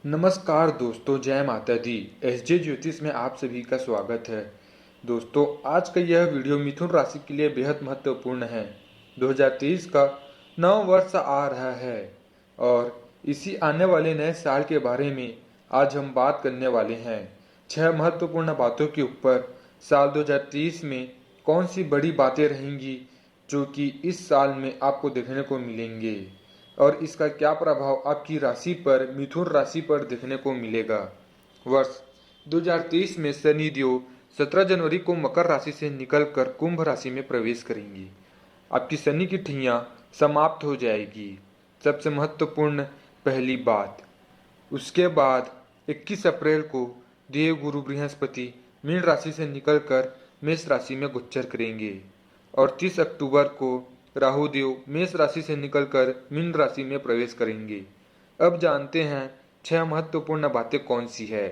नमस्कार दोस्तों, जय माता दी। एसजे ज्योतिष में आप सभी का स्वागत है। दोस्तों, आज का यह वीडियो मिथुन राशि के लिए बेहद महत्वपूर्ण है। 2023 का नव वर्ष आ रहा है और इसी आने वाले नए साल के बारे में आज हम बात करने वाले हैं। 6 महत्वपूर्ण बातों के ऊपर साल 2023 में कौन सी बड़ी बातें रहेंगी जो कि इस साल में आपको देखने को मिलेंगे और इसका क्या प्रभाव आपकी राशि पर, मिथुन राशि पर देखने को मिलेगा। वर्ष 2023 में शनि देव 17 जनवरी को मकर राशि से निकलकर कुंभ राशि में प्रवेश करेंगी। आपकी शनि की ठैया समाप्त हो जाएगी, सबसे महत्वपूर्ण पहली बात। उसके बाद 21 अप्रैल को देव गुरु बृहस्पति मीन राशि से निकलकर मेष राशि में गोचर करेंगे और 30 अक्टूबर को राहु देव मेष राशि से निकलकर मीन राशि में प्रवेश करेंगे। अब जानते हैं 6 महत्वपूर्ण बातें कौन सी है।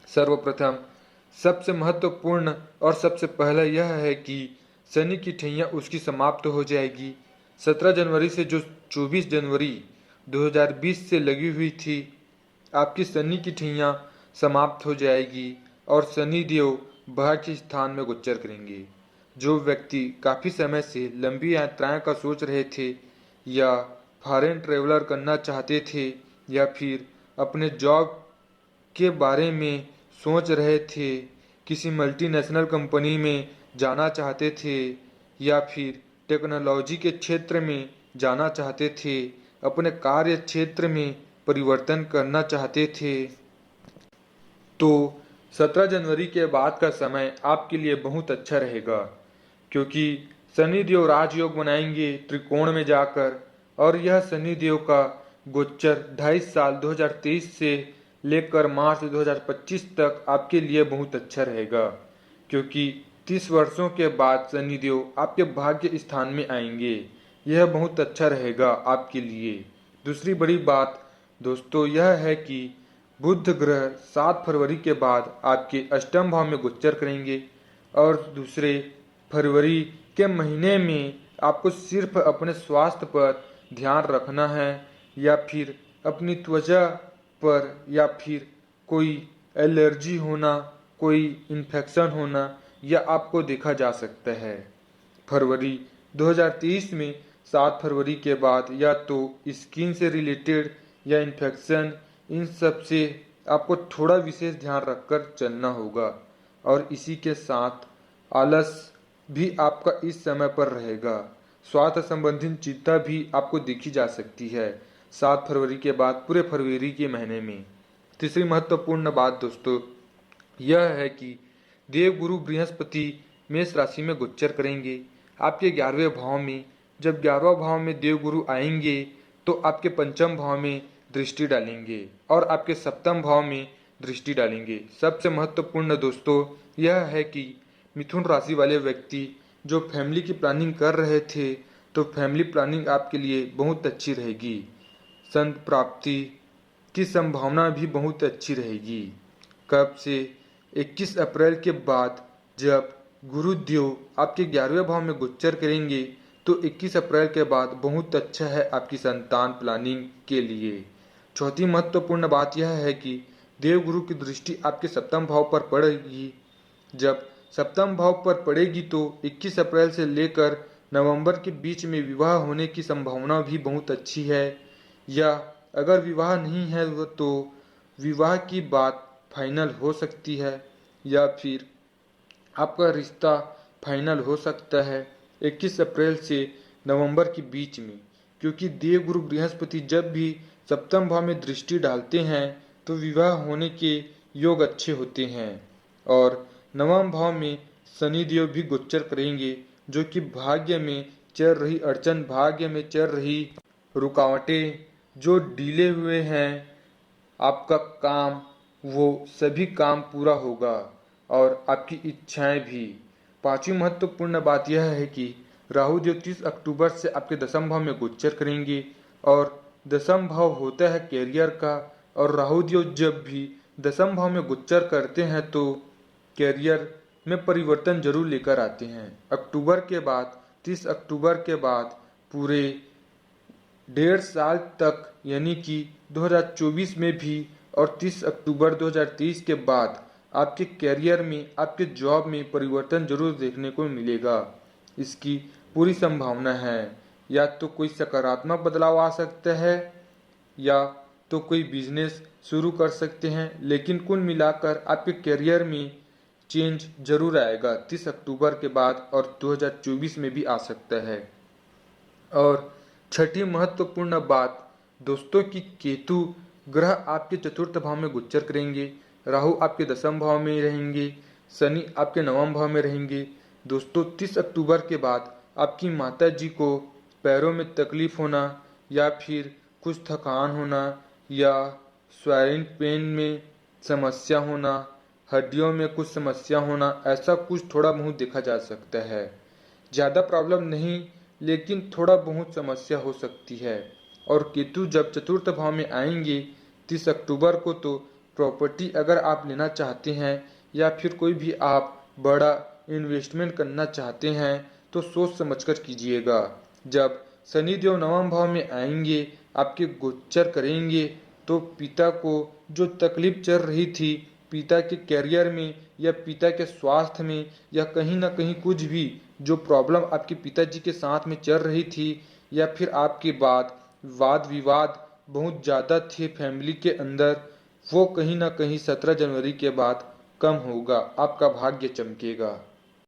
सर्वप्रथम सबसे महत्वपूर्ण और सबसे पहला यह है कि शनि की ठैया उसकी समाप्त हो जाएगी। 17 जनवरी से जो 24 जनवरी 2020 से लगी हुई थी, आपकी शनि की ठैया समाप्त हो जाएगी और शनि देव भाग्य स्थान में गोचर करेंगे। जो व्यक्ति काफ़ी समय से लंबी यात्राएं का सोच रहे थे या फॉरेन ट्रेवलर करना चाहते थे या फिर अपने जॉब के बारे में सोच रहे थे, किसी मल्टीनेशनल कंपनी में जाना चाहते थे या फिर टेक्नोलॉजी के क्षेत्र में जाना चाहते थे, अपने कार्य क्षेत्र में परिवर्तन करना चाहते थे, तो 17 जनवरी के बाद का समय आपके लिए बहुत अच्छा रहेगा, क्योंकि शनि देव राजयोग बनाएंगे त्रिकोण में जाकर और यह शनि देव का गोचर 2.5 साल 2023 से लेकर मार्च 2025 तक आपके लिए बहुत अच्छा रहेगा, क्योंकि 30 वर्षों के बाद शनि देव आपके भाग्य स्थान में आएंगे। यह बहुत अच्छा रहेगा आपके लिए। दूसरी बड़ी बात दोस्तों यह है कि बुध ग्रह 7 फरवरी के बाद आपके अष्टम भाव में गोचर करेंगे और दूसरे फरवरी के महीने में आपको सिर्फ अपने स्वास्थ्य पर ध्यान रखना है या फिर अपनी त्वचा पर या फिर कोई एलर्जी होना, कोई इन्फेक्शन होना या आपको देखा जा सकता है। फरवरी 2023 में 7 फरवरी के बाद या तो स्किन से रिलेटेड या इन्फेक्शन, इन सब से आपको थोड़ा विशेष ध्यान रखकर चलना होगा और इसी के साथ आलस भी आपका इस समय पर रहेगा। स्वास्थ्य संबंधित चिंता भी आपको देखी जा सकती है 7 फरवरी के बाद पूरे फरवरी के महीने में। तीसरी महत्वपूर्ण बात दोस्तों यह है कि देव गुरु बृहस्पति मेष राशि में गोचर करेंगे आपके 11वें भाव में। जब 11वां भाव में देव गुरु आएंगे तो आपके पंचम भाव में दृष्टि डालेंगे और आपके सप्तम भाव में दृष्टि डालेंगे। सबसे महत्वपूर्ण दोस्तों यह है कि मिथुन राशि वाले व्यक्ति जो फैमिली की प्लानिंग कर रहे थे, तो फैमिली प्लानिंग आपके लिए बहुत अच्छी रहेगी। संत प्राप्ति की संभावना भी बहुत अच्छी रहेगी। कब से? 21 अप्रैल के बाद जब गुरुदेव आपके 11वें भाव में गोचर करेंगे तो 21 अप्रैल के बाद बहुत अच्छा है आपकी संतान प्लानिंग के लिए। चौथी महत्वपूर्ण बात यह है कि देव गुरु की दृष्टि आपके सप्तम भाव पर पड़ेगी। जब सप्तम भाव पर पड़ेगी तो 21 अप्रैल से लेकर नवंबर के बीच में विवाह होने की संभावना भी बहुत अच्छी है, या अगर विवाह नहीं है तो विवाह की बात फाइनल हो सकती है या फिर आपका रिश्ता फाइनल हो सकता है 21 अप्रैल से नवंबर के बीच में, क्योंकि देव गुरु बृहस्पति जब भी सप्तम भाव में दृष्टि डालते हैं तो विवाह होने के योग अच्छे होते हैं। और नवम भाव में शनि देव भी गोचर करेंगे, जो कि भाग्य में चल रही अड़चन, भाग्य में चल रही रुकावटें, जो डिले हुए हैं आपका काम, वो सभी काम पूरा होगा और आपकी इच्छाएं भी। पांचवी महत्वपूर्ण बात यह है कि राहु देव 30 अक्टूबर से आपके दसम भाव में गोचर करेंगे और दसम भाव होता है कैरियर का, और राहु देव जब भी दसम भाव में गोचर करते हैं तो कैरियर में परिवर्तन जरूर लेकर आते हैं। अक्टूबर के बाद 30 अक्टूबर के बाद पूरे 1.5 साल तक यानी कि 2024 में भी और 30 अक्टूबर 2023 के बाद आपके करियर में, आपके जॉब में परिवर्तन जरूर देखने को मिलेगा। इसकी पूरी संभावना है। या तो कोई सकारात्मक बदलाव आ सकता है या तो कोई बिजनेस शुरू कर सकते हैं, लेकिन कुल मिलाकर आपके करियर में चेंज जरूर आएगा 30 अक्टूबर के बाद और 2024 में भी आ सकता है। और छठी महत्वपूर्ण बात दोस्तों की केतु ग्रह आपके चतुर्थ भाव में गोचर करेंगे, राहु आपके दसम भाव में रहेंगे, शनि आपके नवम भाव में रहेंगे। दोस्तों 30 अक्टूबर के बाद आपकी माता जी को पैरों में तकलीफ होना या फिर कुछ थकान होना या स्वाइन पेन में समस्या होना, हड्डियों में कुछ समस्या होना, ऐसा कुछ थोड़ा बहुत देखा जा सकता है। ज़्यादा प्रॉब्लम नहीं, लेकिन थोड़ा बहुत समस्या हो सकती है। और केतु जब चतुर्थ भाव में आएंगे 30 अक्टूबर को, तो प्रॉपर्टी अगर आप लेना चाहते हैं या फिर कोई भी आप बड़ा इन्वेस्टमेंट करना चाहते हैं तो सोच समझकर कीजिएगा। जब शनिदेव नवम भाव में आएंगे, आपके गोचर करेंगे, तो पिता को जो तकलीफ चल रही थी, पिता के करियर में या पिता के स्वास्थ्य में या कहीं ना कहीं कुछ भी जो प्रॉब्लम आपके पिताजी के साथ में चल रही थी या फिर आपके बाद वाद विवाद बहुत ज़्यादा थे फैमिली के अंदर, वो कहीं ना कहीं 17 जनवरी के बाद कम होगा, आपका भाग्य चमकेगा।